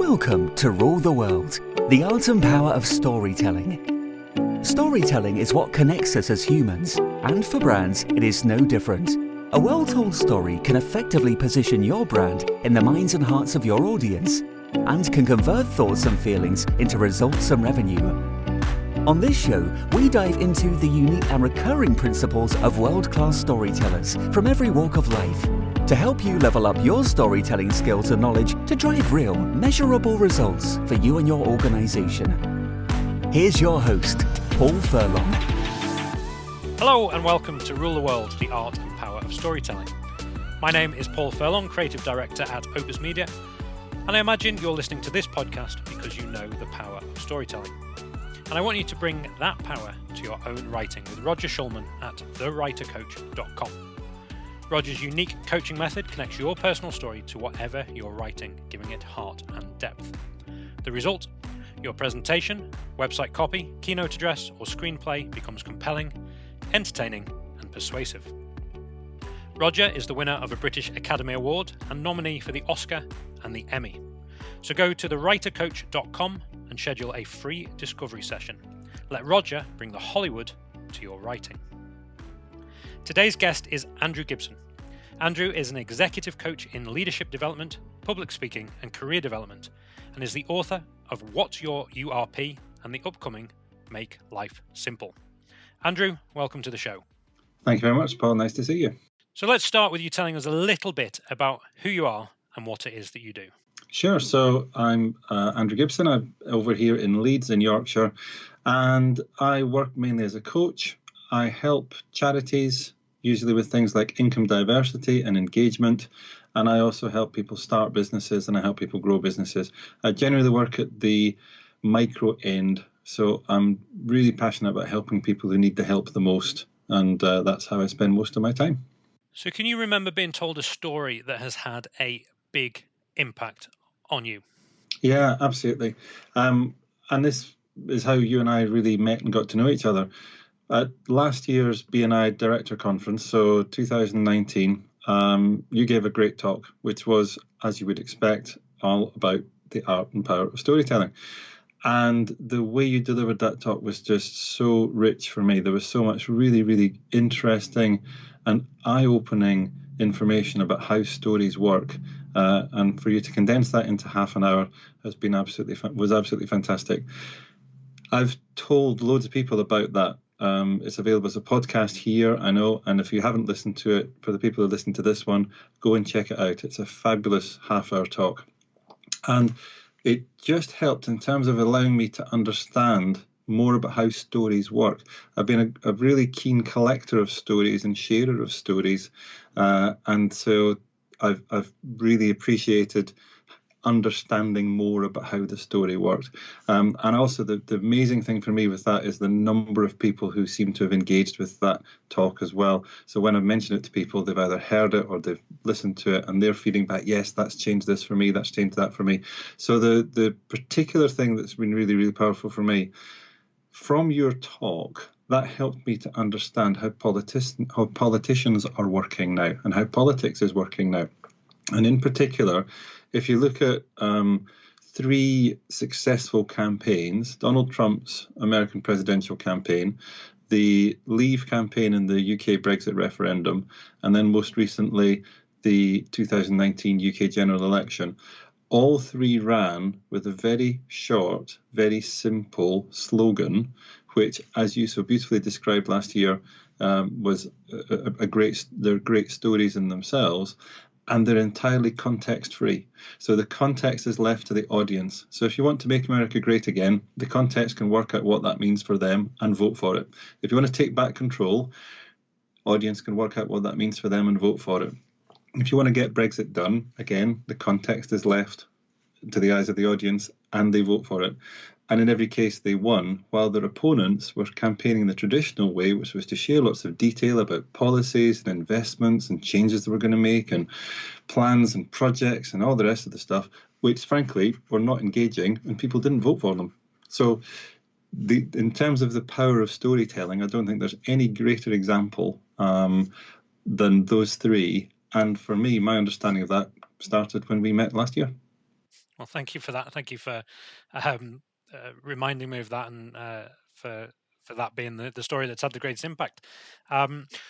Welcome to Rule the World, the art and power of storytelling. Storytelling is what connects us as humans, and for brands, it is no different. A well-told story can effectively position your brand in the minds and hearts of your audience, and can convert thoughts and feelings into results and revenue. On this show, we dive into the unique and recurring principles of world-class storytellers from every walk of life to help you level up your storytelling skills and knowledge to drive real, measurable results for you and your organization. Here's your host, Paul Furlong. Hello and welcome to Rule the World, the art and power of storytelling. My name is Paul Furlong, Creative Director at Opus Media, and I imagine you're listening to this podcast because you know the power of storytelling. And I want you to bring that power to your own writing with Roger Shulman at thewritercoach.com. Roger's unique coaching method connects your personal story to whatever you're writing, giving it heart and depth. The result? Your presentation, website copy, keynote address, or screenplay becomes compelling, entertaining, and persuasive. Roger is the winner of a British Academy Award and nominee for the Oscar and the Emmy. So go to thewritercoach.com and schedule a free discovery session. Let Roger bring the Hollywood to your writing. Today's guest is Andrew Gibson. Andrew is an executive coach in leadership development, public speaking, and career development, and is the author of What's Your URP and the upcoming Make Life Simple. Andrew, welcome to the show. Thank you very much, Paul. Nice to see you. So let's start with you telling us a little bit about who you are and what it is that you do. Sure. So I'm Andrew Gibson. I'm over here in Leeds in Yorkshire, and I work mainly as a coach. I help charities, usually with things like income diversity and engagement, and I also help people start businesses and I help people grow businesses. I generally work at the micro end, so I'm really passionate about helping people who need the help the most, and that's how I spend most of my time. So can you remember being told a story that has had a big impact on you? Yeah, absolutely. And this is how you and I really met and got to know each other. At last year's BNI Director Conference, so 2019, you gave a great talk, which was, as you would expect, all about the art and power of storytelling. And the way you delivered that talk was just so rich for me. There was so much really, really interesting and eye-opening information about how stories work. And for you to condense that into half an hour was absolutely fantastic. I've told loads of people about that. It's available as a podcast here, I know, and if you haven't listened to it, for the people who listen to this one, go and check it out. It's a fabulous half-hour talk. And it just helped in terms of allowing me to understand more about how stories work. I've been a really keen collector of stories and sharer of stories, and so I've really appreciated understanding more about how the story worked. And also the amazing thing for me with that is the number of people who seem to have engaged with that talk as well. So when I've mentioned it to people, they've either heard it or they've listened to it and they're feeding back, yes, that's changed this for me, that's changed that for me. So the particular thing that's been really, really powerful for me, from your talk, that helped me to understand how politicians are working now and how politics is working now. And in particular, if you look at three successful campaigns, Donald Trump's American presidential campaign, the Leave campaign in the UK Brexit referendum, and then most recently the 2019 UK general election, all three ran with a very short, very simple slogan, which, as you so beautifully described last year, was they're great stories in themselves. And they're entirely context-free. So the context is left to the audience. So if you want to make America great again, the context can work out what that means for them and vote for it. If you want to take back control, audience can work out what that means for them and vote for it. If you want to get Brexit done, again, the context is left to the eyes of the audience and they vote for it. And in every case, they won, while their opponents were campaigning the traditional way, which was to share lots of detail about policies and investments and changes they were going to make and plans and projects and all the rest of the stuff, which, frankly, were not engaging and people didn't vote for them. So in terms of the power of storytelling, I don't think there's any greater example than those three. And for me, my understanding of that started when we met last year. Well, thank you for that. Thank you for reminding me of that, and for that being the story that's had the greatest impact.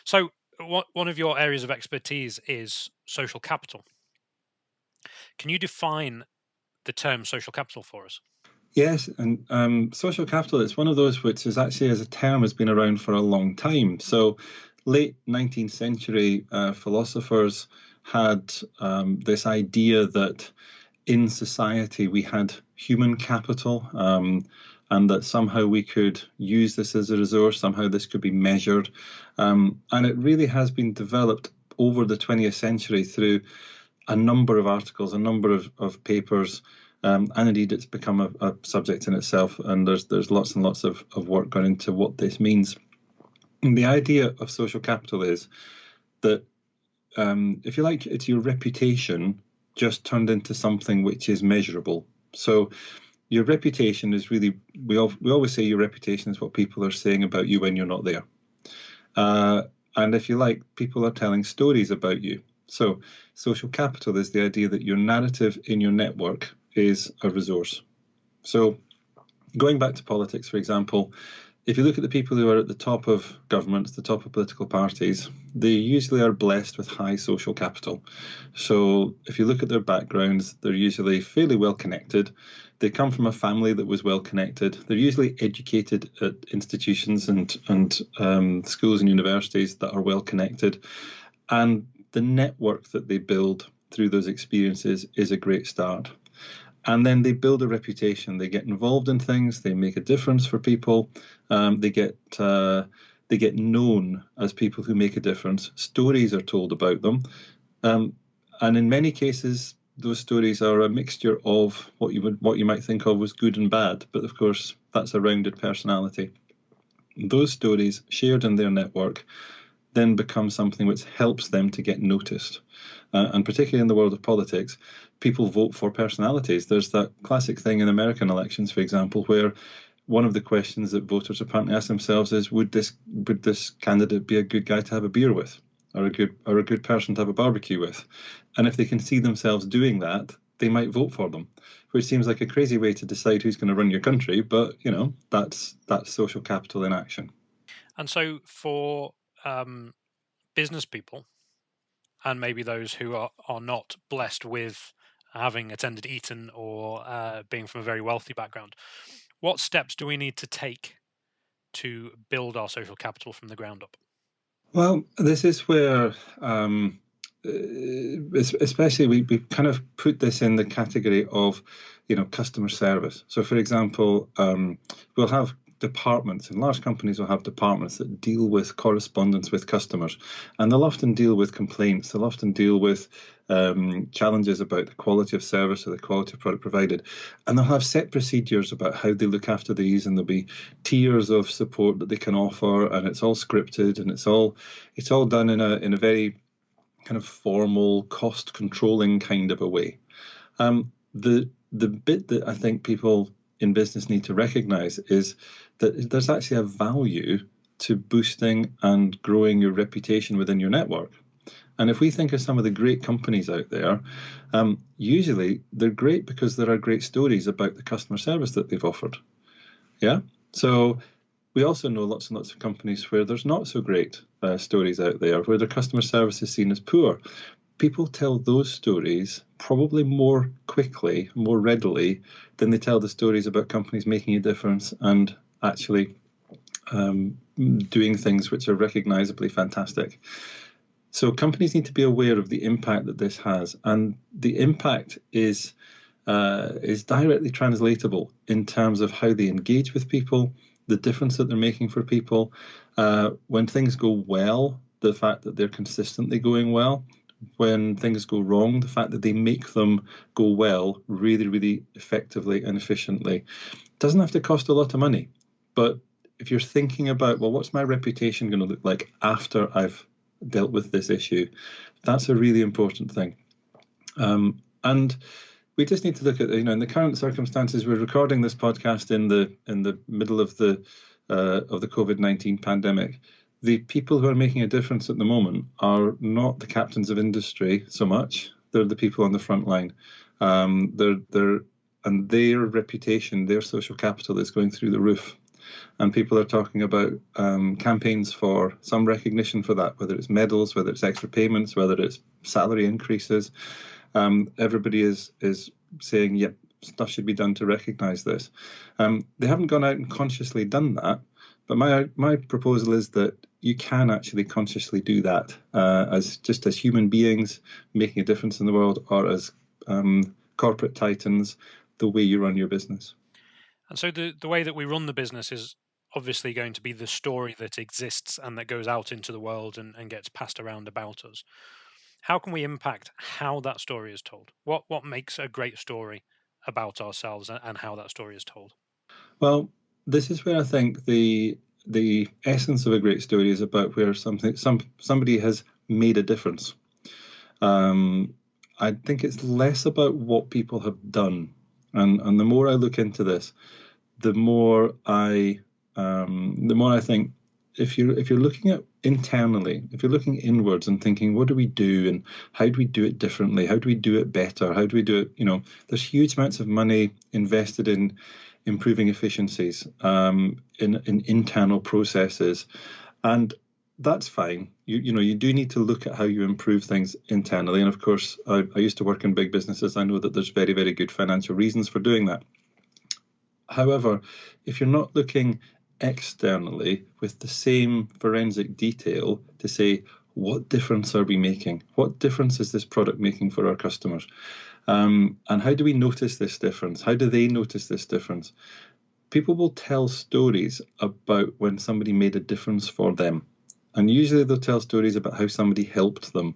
So, one of your areas of expertise is social capital. Can you define the term social capital for us? Yes, and social capital is one of those which is actually, as a term, has been around for a long time. So, late 19th century philosophers had this idea that in society we had human capital, and that somehow we could use this as a resource, somehow this could be measured. And it really has been developed over the 20th century through a number of articles, a number of papers, and indeed it's become a subject in itself, and there's lots and lots of work gone into what this means. And the idea of social capital is that, if you like, it's your reputation just turned into something which is measurable. So your reputation is really, we always say your reputation is what people are saying about you when you're not there. And if you like, people are telling stories about you. So social capital is the idea that your narrative in your network is a resource. So going back to politics, for example, if you look at the people who are at the top of governments, the top of political parties, they usually are blessed with high social capital. So if you look at their backgrounds, they're usually fairly well connected. They come from a family that was well connected. They're usually educated at institutions and schools and universities that are well connected. And the network that they build through those experiences is a great start. And then they build a reputation. They get involved in things. They make a difference for people. They get known as people who make a difference. Stories are told about them, and in many cases, those stories are a mixture of what you might think of as good and bad. But of course, that's a rounded personality. Those stories shared in their network then become something which helps them to get noticed. And particularly in the world of politics, people vote for personalities. There's that classic thing in American elections, for example, where one of the questions that voters apparently ask themselves is, would this candidate be a good guy to have a beer with, or a good person to have a barbecue with? And if they can see themselves doing that, they might vote for them, which seems like a crazy way to decide who's going to run your country. But that's social capital in action. And so for business people, and maybe those who are not blessed with having attended Eton or being from a very wealthy background, what steps do we need to take to build our social capital from the ground up? Well, this is where, especially, we kind of put this in the category of, customer service. So, for example, we'll have departments, and large companies will have departments that deal with correspondence with customers, and they'll often deal with complaints. They'll often deal with challenges about the quality of service or the quality of product provided, and they'll have set procedures about how they look after these, and there'll be tiers of support that they can offer, and it's all scripted, and it's all done in a very kind of formal, cost controlling kind of a way. The bit that I think people in business need to recognize is that there's actually a value to boosting and growing your reputation within your network. And if we think of some of the great companies out there, usually they're great because there are great stories about the customer service that they've offered. Yeah. So we also know lots and lots of companies where there's not so great stories out there, where their customer service is seen as poor. People tell those stories probably more quickly, more readily than they tell the stories about companies making a difference and actually doing things which are recognizably fantastic. So companies need to be aware of the impact that this has, and the impact is directly translatable in terms of how they engage with people, the difference that they're making for people. When things go well, the fact that they're consistently going well. When things go wrong, the fact that they make them go well really, really effectively and efficiently. It doesn't have to cost a lot of money, but if you're thinking about, well, what's my reputation going to look like after I've dealt with this issue, that's a really important thing. And we just need to look at, in the current circumstances, we're recording this podcast in the middle of the COVID-19 pandemic. The people who are making a difference at the moment are not the captains of industry so much. They're the people on the front line. And their reputation, their social capital is going through the roof. And people are talking about campaigns for some recognition for that, whether it's medals, whether it's extra payments, whether it's salary increases. Everybody is saying, yep, stuff should be done to recognise this. They haven't gone out and consciously done that, but my proposal is that you can actually consciously do that as human beings making a difference in the world, or as corporate titans, the way you run your business. And so the way that we run the business is obviously going to be the story that exists and that goes out into the world and gets passed around about us. How can we impact how that story is told? What makes a great story about ourselves and how that story is told? Well, this is where I think the essence of a great story is about where somebody has made a difference. I think it's less about what people have done, and the more I look into this, the more I think if you're looking at internally, if you're looking inwards and thinking, what do we do and how do we do it differently? How do we do it better? How do we do it? There's huge amounts of money invested in improving efficiencies, in internal processes, and that's fine. You do need to look at how you improve things internally. And of course, I used to work in big businesses. I know that there's very, very good financial reasons for doing that. However, if you're not looking externally with the same forensic detail to say, what difference are we making? What difference is this product making for our customers? And how do we notice this difference? How do they notice this difference? People will tell stories about when somebody made a difference for them. And usually they'll tell stories about how somebody helped them.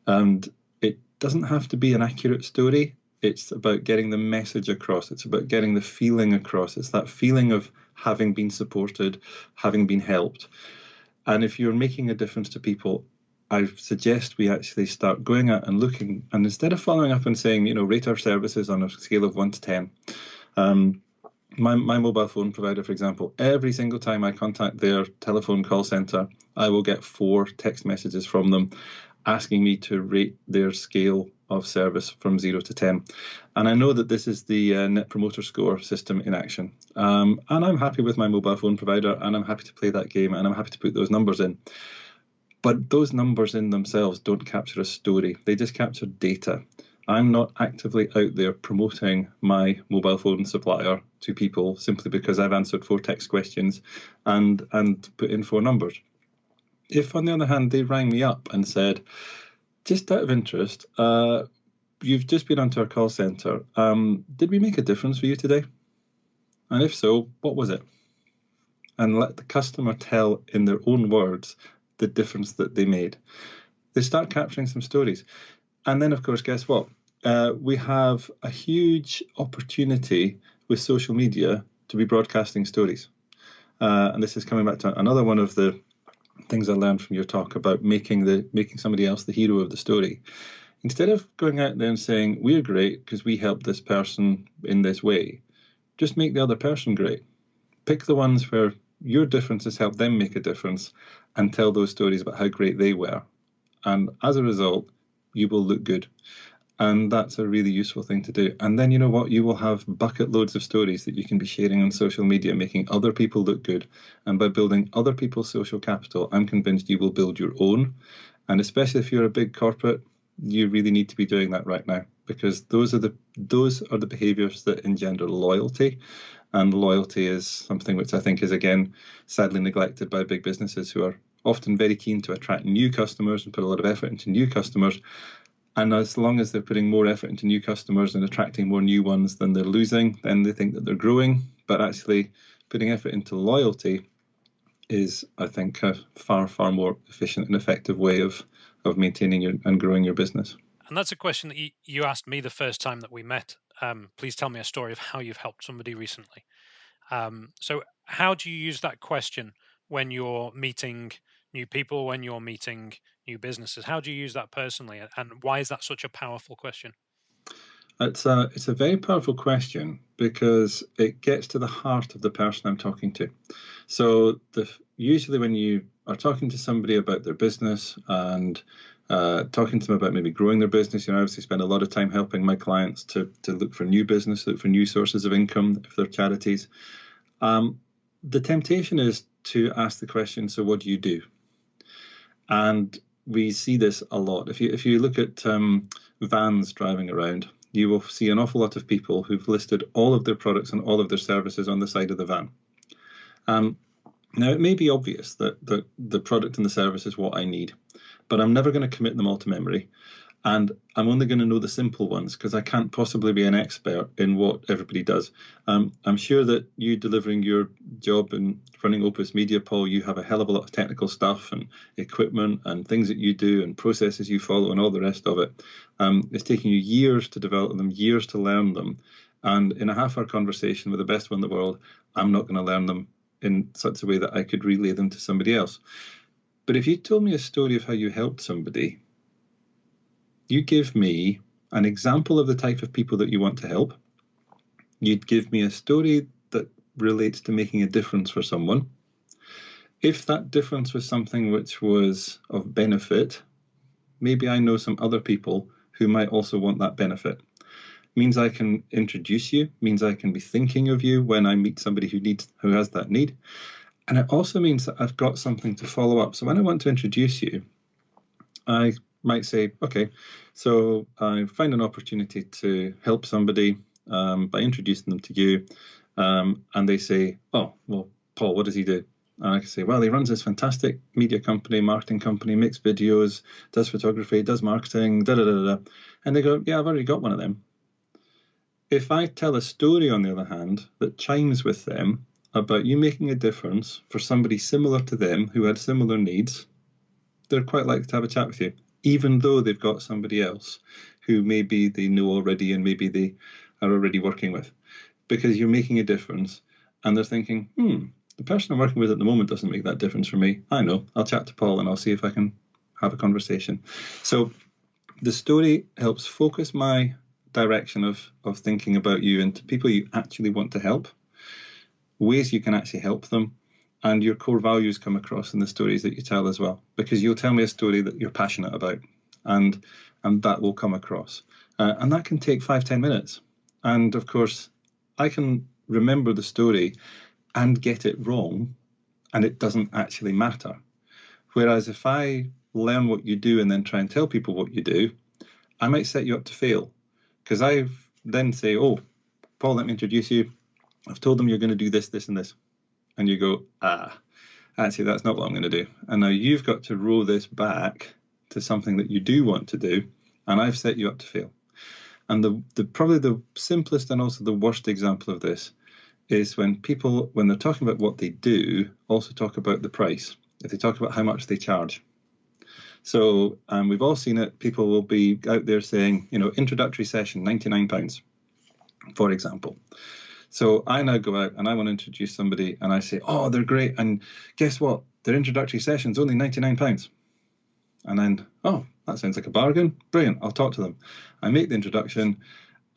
And it doesn't have to be an accurate story. It's about getting the message across. It's about getting the feeling across. It's that feeling of having been supported, having been helped. And if you're making a difference to people, I suggest we actually start going out and looking. And instead of following up and saying, rate our services on a scale of 1 to 10, my mobile phone provider, for example, every single time I contact their telephone call center, I will get 4 text messages from them asking me to rate their scale of service from 0 to 10. And I know that this is the Net Promoter Score system in action. And I'm happy with my mobile phone provider, and I'm happy to play that game, and I'm happy to put those numbers in. But those numbers in themselves don't capture a story. They just capture data. I'm not actively out there promoting my mobile phone supplier to people simply because I've answered 4 text questions and put in 4 numbers. If, on the other hand, they rang me up and said, just out of interest, you've just been onto our call center. Did we make a difference for you today? And if so, what was it? And let the customer tell in their own words the difference that they made. They start capturing some stories. And then, of course, guess what? We have a huge opportunity with social media to be broadcasting stories. And this is coming back to another one of the things I learned from your talk about making somebody else the hero of the story. Instead of going out there and saying, we're great because we helped this person in this way, just make the other person great. Pick the ones where your difference has helped them make a difference and tell those stories about how great they were. And as a result, you will look good. And that's a really useful thing to do. And then you know what? You will have bucket loads of stories that you can be sharing on social media, making other people look good. And by building other people's social capital, I'm convinced you will build your own. And especially if you're a big corporate, you really need to be doing that right now, because those are the behaviors that engender loyalty. And loyalty is something which I think is, again, sadly neglected by big businesses who are often very keen to attract new customers and put a lot of effort into new customers. And as long as they're putting more effort into new customers and attracting more new ones than they're losing, then they think that they're growing. But actually putting effort into loyalty is, I think, a far, far more efficient and effective way of maintaining and growing your business. And that's a question that you asked me the first time that we met. Please tell me a story of how you've helped somebody recently. So how do you use that question when you're meeting new people, when you're meeting new businesses? How do you use that personally? And why is that such a powerful question? It's a very powerful question because it gets to the heart of the person I'm talking to. So usually when you are talking to somebody about their business and talking to them about maybe growing their business. I obviously spend a lot of time helping my clients to look for new business, look for new sources of income if they're charities. The temptation is to ask the question, so what do you do? And we see this a lot. If you look at vans driving around, you will see an awful lot of people who've listed all of their products and all of their services on the side of the van. Now, it may be obvious that the product and the service is what I need, but I'm never going to commit them all to memory. And I'm only going to know the simple ones because I can't possibly be an expert in what everybody does. I'm sure that you delivering your job and running Opus Media, Paul, you have a hell of a lot of technical stuff and equipment and things that you do and processes you follow and all the rest of it. It's taking you years to develop them, years to learn them. And in a half-hour conversation with the best one in the world, I'm not going to learn them in such a way that I could relay them to somebody else. But if you told me a story of how you helped somebody, you give me an example of the type of people that you want to help. You'd give me a story that relates to making a difference for someone. If that difference was something which was of benefit, maybe I know some other people who might also want that benefit. Means I can introduce you, means I can be thinking of you when I meet somebody who has that need. And it also means that I've got something to follow up. So when I want to introduce you, I might say, okay, so I find an opportunity to help somebody by introducing them to you. And they say, oh, well, Paul, what does he do? And I can say, well, he runs this fantastic media company, marketing company, makes videos, does photography, does marketing, da da da da. And they go, yeah, I've already got one of them. If I tell a story, on the other hand, that chimes with them about you making a difference for somebody similar to them who had similar needs, they're quite likely to have a chat with you, even though they've got somebody else who maybe they know already and maybe they are already working with, because you're making a difference and they're thinking, the person I'm working with at the moment doesn't make that difference for me. I know, I'll chat to Paul and I'll see if I can have a conversation. So the story helps focus my direction of thinking about you into people you actually want to help, ways you can actually help them, and your core values come across in the stories that you tell as well, because you'll tell me a story that you're passionate about, and that will come across. And that can take 5-10 minutes. And of course, I can remember the story and get it wrong, and it doesn't actually matter. Whereas if I learn what you do and then try and tell people what you do, I might set you up to fail, because I then say, oh, Paul, let me introduce you. I've told them you're going to do this, this, and this. And you go, actually, that's not what I'm going to do. And now you've got to roll this back to something that you do want to do, and I've set you up to fail. And the probably the simplest and also the worst example of this is when people, when they're talking about what they do, also talk about the price. If they talk about how much they charge. So we've all seen it. People will be out there saying, introductory session, £99, for example. So I now go out and I want to introduce somebody and I say, oh, they're great. And guess what? Their introductory session's only £99. And then, oh, that sounds like a bargain. Brilliant. I'll talk to them. I make the introduction.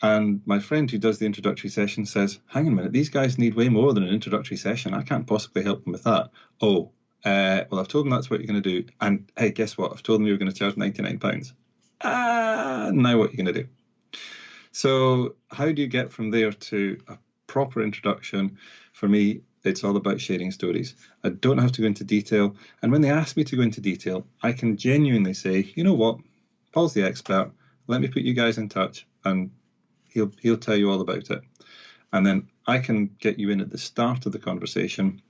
And my friend who does the introductory session says, hang on a minute, these guys need way more than an introductory session. I can't possibly help them with that. Oh, well, I've told them that's what you're going to do. And hey, guess what? I've told them you're going to charge £99. Now what are you going to do? So how do you get from there to a proper introduction? For me, it's all about sharing stories. I don't have to go into detail. And when they ask me to go into detail, I can genuinely say, you know what? Paul's the expert. Let me put you guys in touch and he'll tell you all about it. And then I can get you in at the start of the conversation.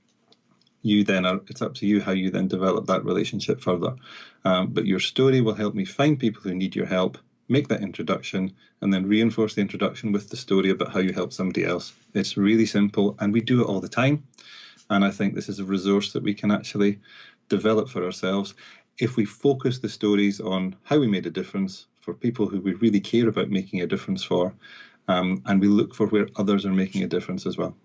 It's up to you how you then develop that relationship further. But your story will help me find people who need your help, make that introduction, and then reinforce the introduction with the story about how you help somebody else. It's really simple, and we do it all the time. And I think this is a resource that we can actually develop for ourselves if we focus the stories on how we made a difference for people who we really care about making a difference for, and we look for where others are making a difference as well.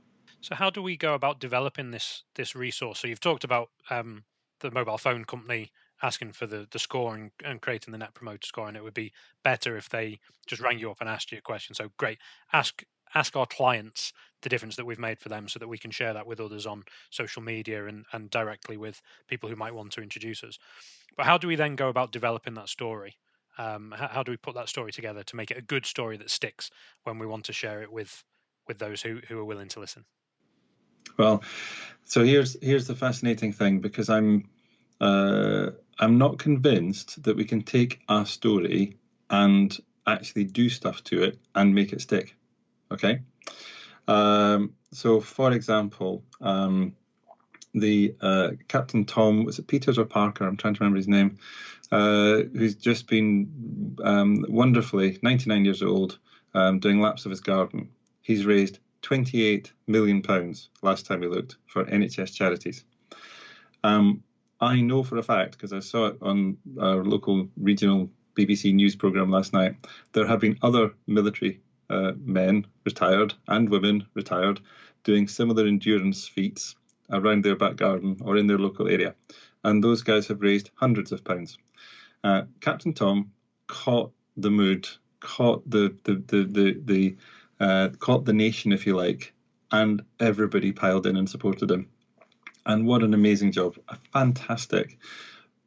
So how do we go about developing this resource? So you've talked about the mobile phone company asking for the score and creating the net promoter score, and it would be better if they just rang you up and asked you a question. So great, ask our clients the difference that we've made for them so that we can share that with others on social media and directly with people who might want to introduce us. But how do we then go about developing that story? How do we put that story together to make it a good story that sticks when we want to share it with those who are willing to listen? Well, so here's the fascinating thing, because I'm not convinced that we can take a story and actually do stuff to it and make it stick. Okay. So, for example, the Captain Tom, was it Peters or Parker? I'm trying to remember his name. Who's just been wonderfully 99 years old, doing laps of his garden. He's raised £28 million last time we looked for NHS charities. I know for a fact, because I saw it on our local regional BBC news programme last night, there have been other military men, retired, and women, retired, doing similar endurance feats around their back garden or in their local area. And those guys have raised hundreds of pounds. Captain Tom caught the mood, caught caught the nation, if you like, and everybody piled in and supported him. And what an amazing job. Fantastic.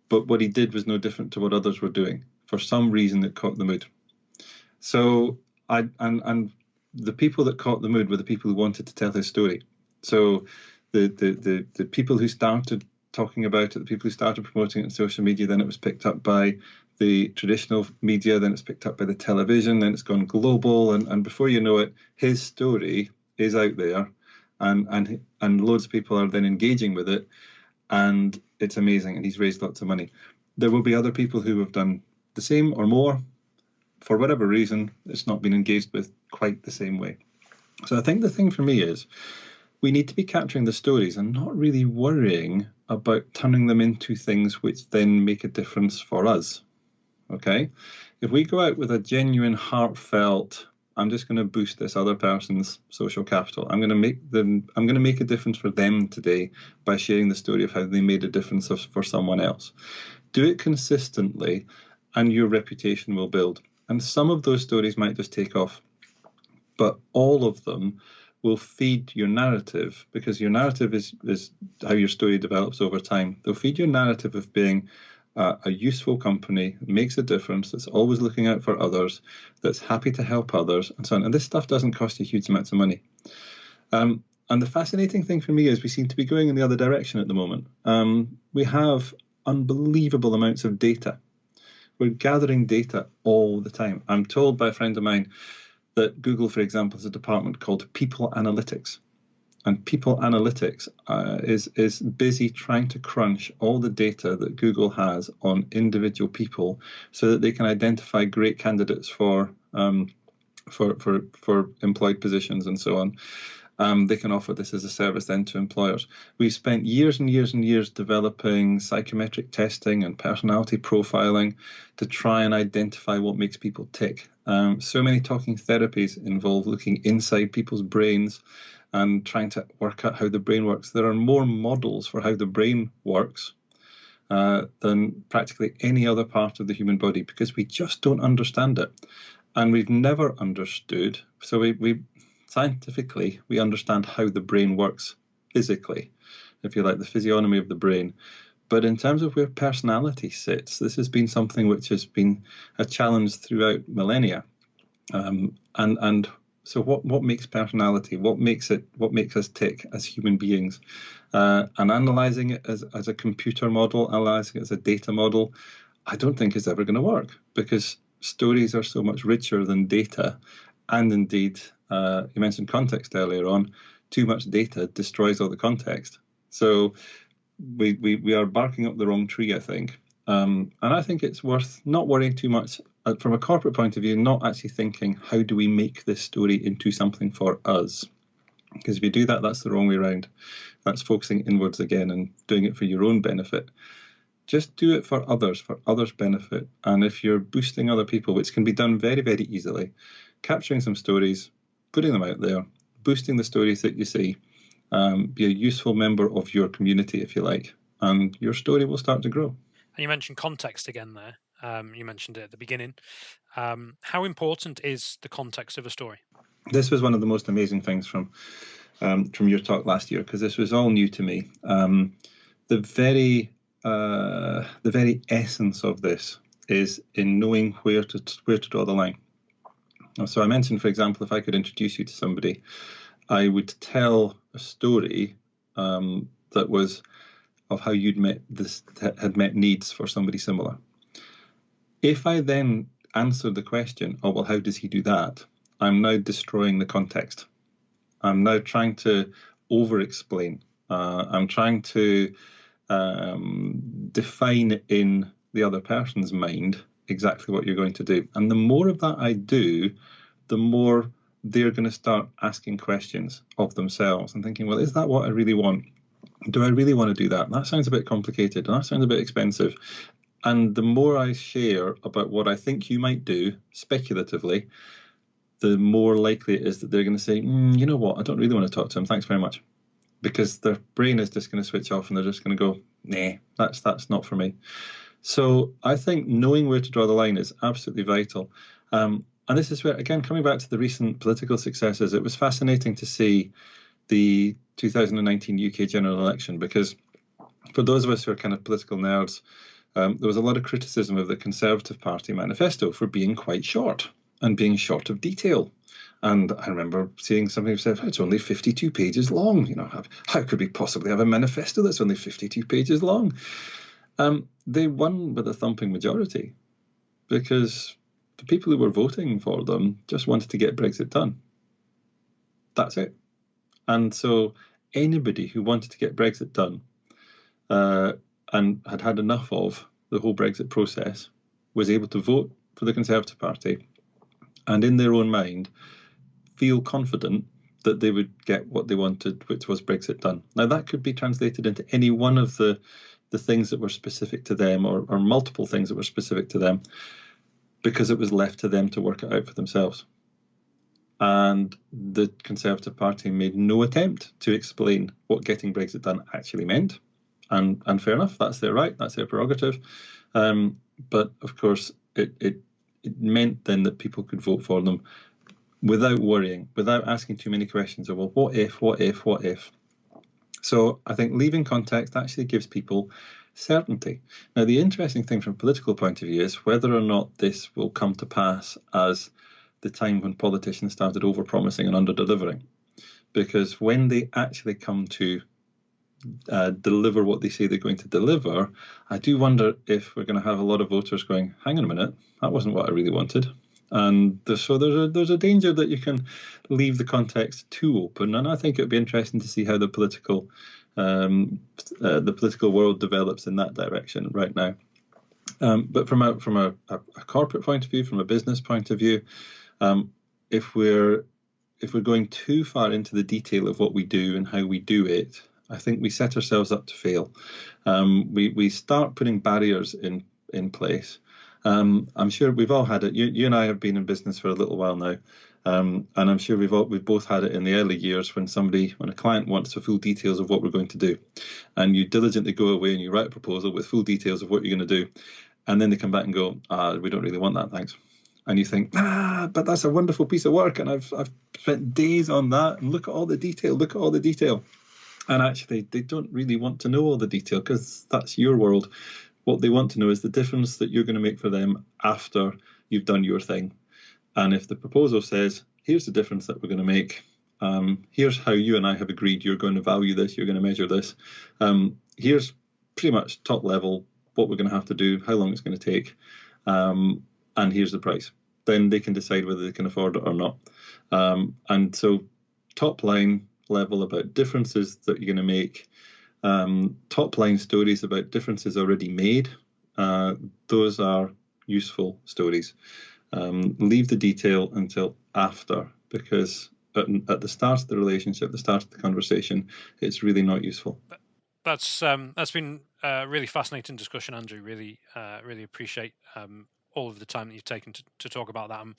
But what he did was no different to what others were doing. For some reason, it caught the mood. So and the people that caught the mood were the people who wanted to tell his story. So the people who started talking about it, the people who started promoting it on social media, then it was picked up by the traditional media, then it's picked up by the television, then it's gone global, and before you know it, his story is out there, and loads of people are then engaging with it, and it's amazing, and he's raised lots of money. There will be other people who have done the same or more. For whatever reason, it's not been engaged with quite the same way. So I think the thing for me is we need to be capturing the stories and not really worrying about turning them into things which then make a difference for us. Okay? If we go out with a genuine, heartfelt, I'm just going to boost this other person's social capital. I'm going to make a difference for them today by sharing the story of how they made a difference for someone else. Do it consistently, and your reputation will build. And some of those stories might just take off, but all of them will feed your narrative, because your narrative is how your story develops over time. They'll feed your narrative of being a useful company, makes a difference, that's always looking out for others, that's happy to help others, and so on. And this stuff doesn't cost you huge amounts of money. And the fascinating thing for me is we seem to be going in the other direction at the moment. We have unbelievable amounts of data. We're gathering data all the time. I'm told by a friend of mine that Google, for example, has a department called People Analytics. And People Analytics is busy trying to crunch all the data that Google has on individual people so that they can identify great candidates for employed positions and so on. They can offer this as a service then to employers. We've spent years and years and years developing psychometric testing and personality profiling to try and identify what makes people tick. So many talking therapies involve looking inside people's brains and trying to work out how the brain works. There are more models for how the brain works than practically any other part of the human body, because we just don't understand it. And we've never understood. So we scientifically, we understand how the brain works physically, if you like, the physiognomy of the brain. But in terms of where personality sits, this has been something which has been a challenge throughout millennia. And so what makes personality? What makes us tick as human beings? And analysing it as a computer model, analysing it as a data model, I don't think is ever going to work, because stories are so much richer than data. And indeed, you mentioned context earlier on. Too much data destroys all the context. So we are barking up the wrong tree, I think. And I think it's worth not worrying too much from a corporate point of view, not actually thinking, how do we make this story into something for us? Because if you do that, that's the wrong way around. That's focusing inwards again and doing it for your own benefit. Just do it for others' benefit. And if you're boosting other people, which can be done very, very easily, capturing some stories, putting them out there, boosting the stories that you see, be a useful member of your community, if you like, and your story will start to grow. And you mentioned context again there. You mentioned it at the beginning. How important is the context of a story? This was one of the most amazing things from your talk last year, because this was all new to me. The very essence of this is in knowing where to draw the line. So I mentioned, for example, if I could introduce you to somebody, I would tell a story that was of how had met needs for somebody similar. If I then answered the question, oh, well, how does he do that? I'm now destroying the context. I'm now trying to over-explain. I'm trying to define in the other person's mind exactly what you're going to do. And the more of that I do, the more they're going to start asking questions of themselves and thinking, well, is that what I really want? Do I really want to do that? That sounds a bit complicated. That sounds a bit expensive. And the more I share about what I think you might do speculatively, the more likely it is that they're going to say, you know what, I don't really want to talk to him. Thanks very much. Because their brain is just going to switch off and they're just going to go, nah, that's not for me. So I think knowing where to draw the line is absolutely vital. And this is where, again, coming back to the recent political successes, it was fascinating to see the 2019 UK general election, because for those of us who are kind of political nerds, there was a lot of criticism of the Conservative Party manifesto for being quite short and being short of detail. And I remember seeing somebody who said, it's only 52 pages long. You know, how could we possibly have a manifesto that's only 52 pages long? They won with a thumping majority because the people who were voting for them just wanted to get Brexit done. That's it. And so anybody who wanted to get Brexit done and had had enough of the whole Brexit process was able to vote for the Conservative Party and in their own mind feel confident that they would get what they wanted, which was Brexit done. Now, that could be translated into any one of the things that were specific to them, or multiple things that were specific to them, because it was left to them to work it out for themselves. And the Conservative Party made no attempt to explain what getting Brexit done actually meant. And fair enough, that's their right, that's their prerogative. But of course, it meant then that people could vote for them without worrying, without asking too many questions of, well, what if? So I think leaving context actually gives people certainty. Now, the interesting thing from a political point of view is whether or not this will come to pass as the time when politicians started over-promising and under-delivering. Because when they actually come to deliver what they say they're going to deliver, I do wonder if we're going to have a lot of voters going, hang on a minute, that wasn't what I really wanted. And so there's a danger that you can leave the context too open, and I think it would be interesting to see how the political world develops in that direction right now. But from a corporate point of view, from a business point of view, if we're going too far into the detail of what we do and how we do it, I think we set ourselves up to fail. We start putting barriers in place. I'm sure we've all had it. You and I have been in business for a little while now, and I'm sure we've both had it in the early years when a client wants the full details of what we're going to do, and you diligently go away and you write a proposal with full details of what you're going to do, and then they come back and go, we don't really want that, thanks. And you think, but that's a wonderful piece of work, and I've spent days on that, and look at all the detail. And actually, they don't really want to know all the detail because that's your world. What they want to know is the difference that you're going to make for them after you've done your thing. And if the proposal says, here's the difference that we're going to make, here's how you and I have agreed you're going to value this, you're going to measure this, here's pretty much top level what we're going to have to do, how long it's going to take, and here's the price. Then they can decide whether they can afford it or not. And so top line level about differences that you're going to make, top line stories about differences already made, those are useful stories. Leave the detail until after, because at the start of the relationship, the start of the conversation, it's really not useful. That's been a really fascinating discussion, Andrew. Really appreciate all of the time that you've taken to talk about that. I'm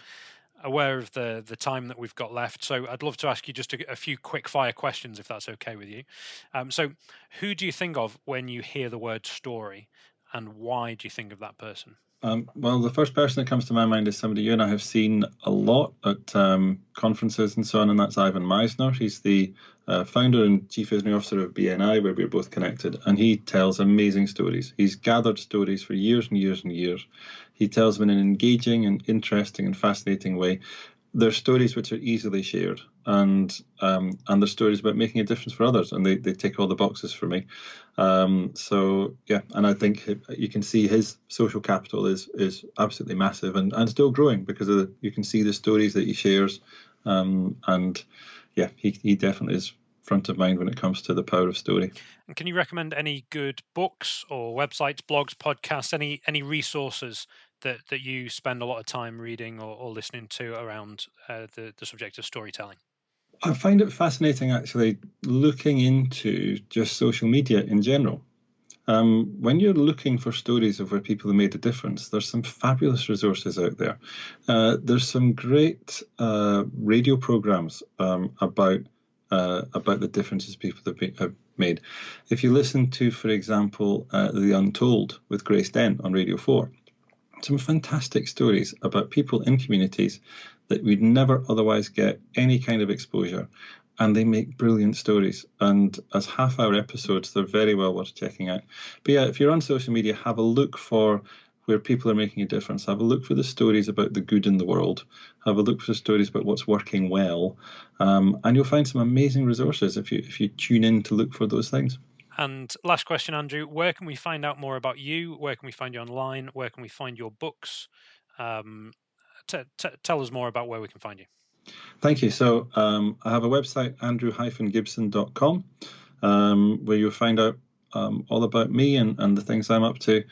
aware of the time that we've got left, so I'd love to ask you just a few quick fire questions, if that's okay with you. So who do you think of when you hear the word story, and why do you think of that person? Well, the first person that comes to my mind is somebody you and I have seen a lot at conferences and so on, and that's Ivan Meisner. He's the founder and chief engineering officer of BNI, where we're both connected, and he tells amazing stories. He's gathered stories for years and years and years. He tells them in an engaging and interesting and fascinating way. They're stories which are easily shared, and they're stories about making a difference for others, and they tick all the boxes for me. So yeah, and I think you can see his social capital is absolutely massive and still growing because you can see the stories that he shares, and yeah, he definitely is front of mind when it comes to the power of story. And can you recommend any good books or websites, blogs, podcasts, any resources that you spend a lot of time reading or listening to around the subject of storytelling? I find it fascinating, actually, looking into just social media in general. When you're looking for stories of where people have made a difference, there's some fabulous resources out there. There's some great radio programs about the differences people have made. If you listen to, for example, The Untold with Grace Dent on Radio 4, some fantastic stories about people in communities that we'd never otherwise get any kind of exposure, and they make brilliant stories. And as half-hour episodes, they're very well worth checking out. But yeah, if you're on social media, have a look for where people are making a difference. Have a look for the stories about the good in the world. Have a look for the stories about what's working well, and you'll find some amazing resources if you tune in to look for those things. And last question, Andrew, where can we find out more about you? Where can we find you online? Where can we find your books? Tell us more about where we can find you. Thank you. So I have a website, andrew-gibson.com, where you'll find out all about me and the things I'm up to.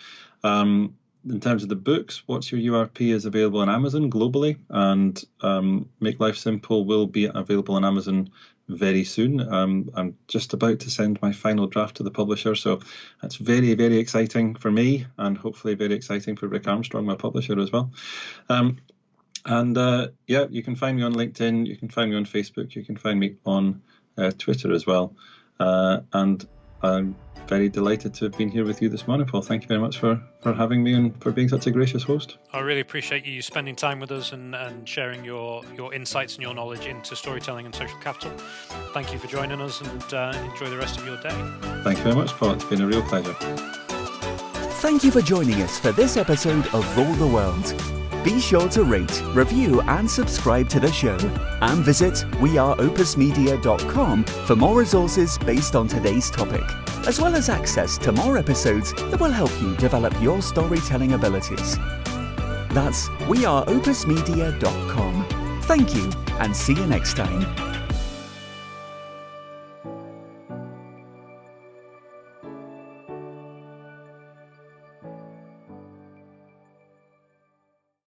In terms of the books, What's Your URP is available on Amazon globally, and Make Life Simple will be available on Amazon very soon. I'm just about to send my final draft to the publisher, so that's very, very exciting for me, and hopefully very exciting for Rick Armstrong, my publisher, as well. Yeah, you can find me on LinkedIn, you can find me on Facebook, you can find me on Twitter as well. And I'm very delighted to have been here with you this morning, Paul. Thank you very much for having me and for being such a gracious host. I really appreciate you spending time with us and sharing your insights and your knowledge into storytelling and social capital. Thank you for joining us, and enjoy the rest of your day. Thank you very much, Paul. It's been a real pleasure. Thank you for joining us for this episode of Rule the World. Be sure to rate, review and subscribe to the show, and visit weareopusmedia.com for more resources based on today's topic, as well as access to more episodes that will help you develop your storytelling abilities. That's weareopusmedia.com. Thank you, and see you next time.